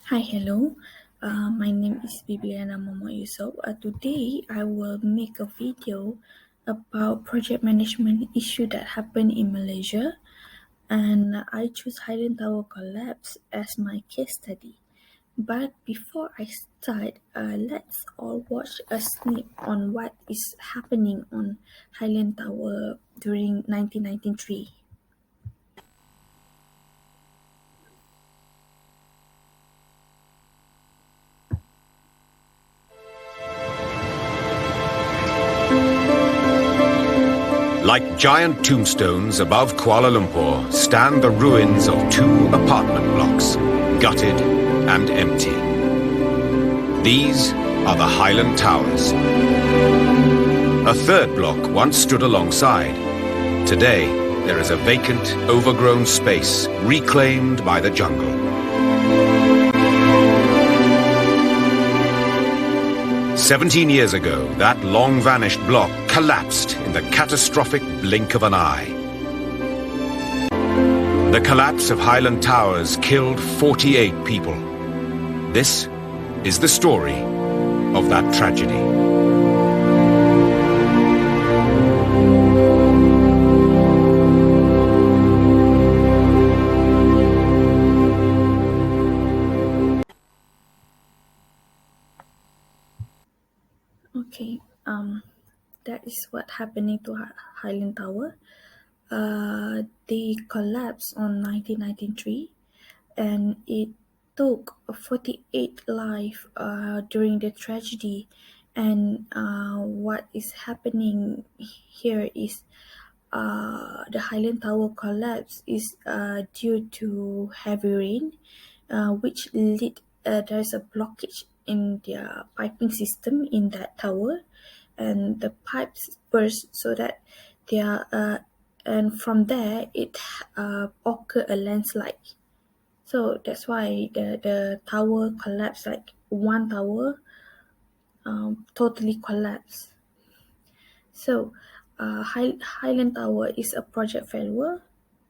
Hi, hello. My name is BIBILYANA Mohd Yussoff. Today, I will make a video about project management issue that happened in Malaysia, and I choose Highland Tower collapse as my case study. But before I start, let's all watch a snip on what is happening on Highland Tower during 1993. Like giant tombstones above Kuala Lumpur stand the ruins of two apartment blocks, gutted and empty. These are the Highland Towers. A third block once stood alongside. Today, there is a vacant, overgrown space reclaimed by the jungle. 17 years ago, that long-vanished block collapsed in the catastrophic blink of an eye. The collapse of Highland Towers killed 48 people. This is the story of that tragedy. Okay, that is what happening to Highland Tower. They collapsed on 1993, and it took 48 lives during the tragedy. And what is happening here is the Highland Tower collapse is due to heavy rain, which lead there's a blockage in their piping system in that tower, and the pipes burst so that they are and from there it occur a landslide. So that's why the tower collapsed, like one tower totally collapsed. So Highland Tower is a project failure.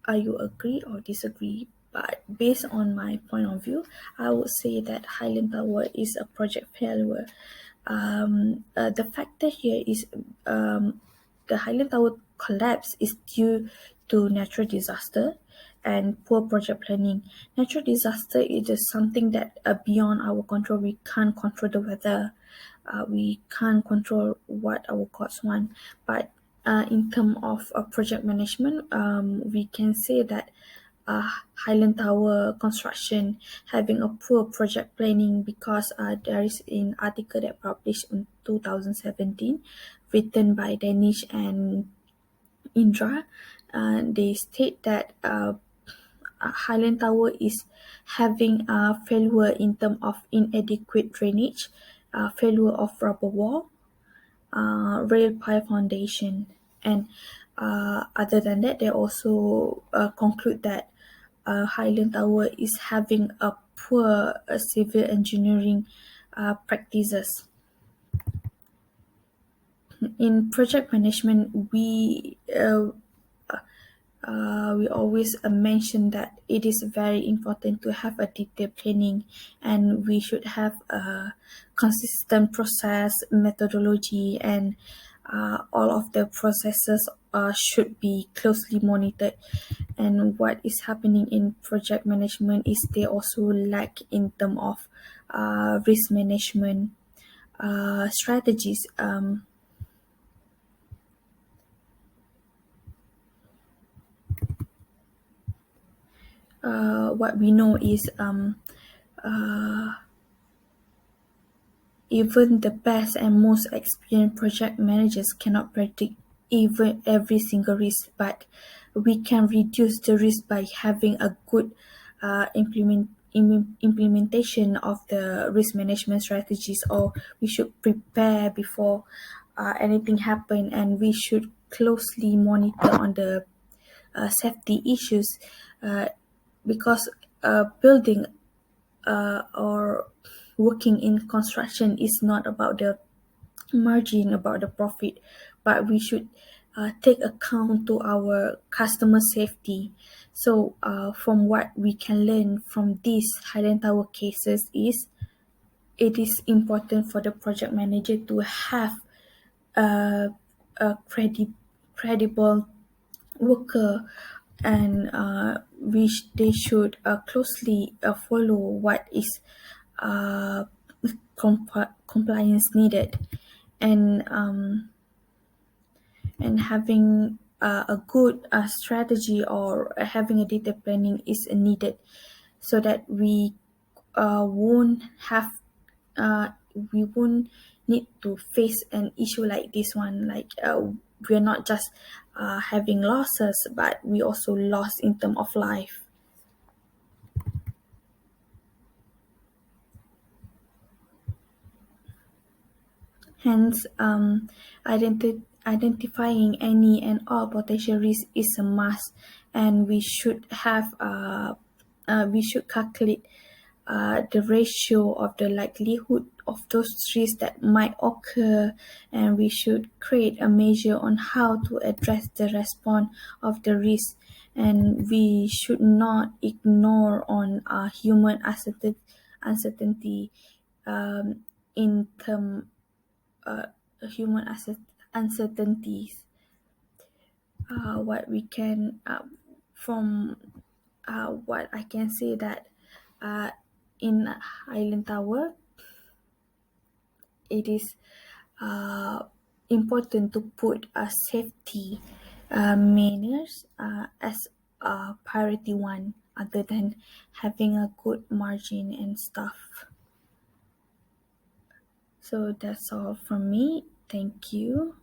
You agree or disagree? But based on my point of view, I would say that Highland Tower is a project failure. The factor here is the Highland Tower collapse is due to natural disaster and poor project planning. Natural disaster is just something that beyond our control. We can't control the weather. We can't control what our gods want. But in terms of project management, we can say that Highland Tower construction having a poor project planning because there is an article that published in 2017 written by Danish and Indra. They state that Highland Tower is having a failure in terms of inadequate drainage, failure of rubber wall, rail pipe foundation, and other than that, they also conclude that Highland Tower is having a poor civil engineering practices. In project management, we always mention that it is very important to have a detailed planning, and we should have a consistent process methodology, and all of the processes should be closely monitored. And what is happening in project management is they also lack in terms of risk management strategies. What we know is even the best and most experienced project managers cannot predict even every single risk, but we can reduce the risk by having a good implementation of the risk management strategies, or we should prepare before anything happen, and we should closely monitor on the safety issues, because building or working in construction is not about the margin, about the profit, but we should take account to our customer safety. So from what we can learn from these Highland Tower cases is it is important for the project manager to have a, credible worker, and which they should closely follow what is uh, compliance needed, and having a good strategy or having a data planning is needed, so that won't have we won't need to face an issue like this one, like we're not just having losses, but we also lost in terms of life. Hence, identifying any and all potential risks is a must, and we should calculate the ratio of the likelihood of those risks that might occur, and we should create a measure on how to address the response of the risk, and we should not ignore on human uncertainty, in term uh, human uncertainties. What we can from what I can say that uh, in Highland Tower, it is uh, important to put a safety manners as a priority one, other than having a good margin and stuff. So that's all from me. Thank you.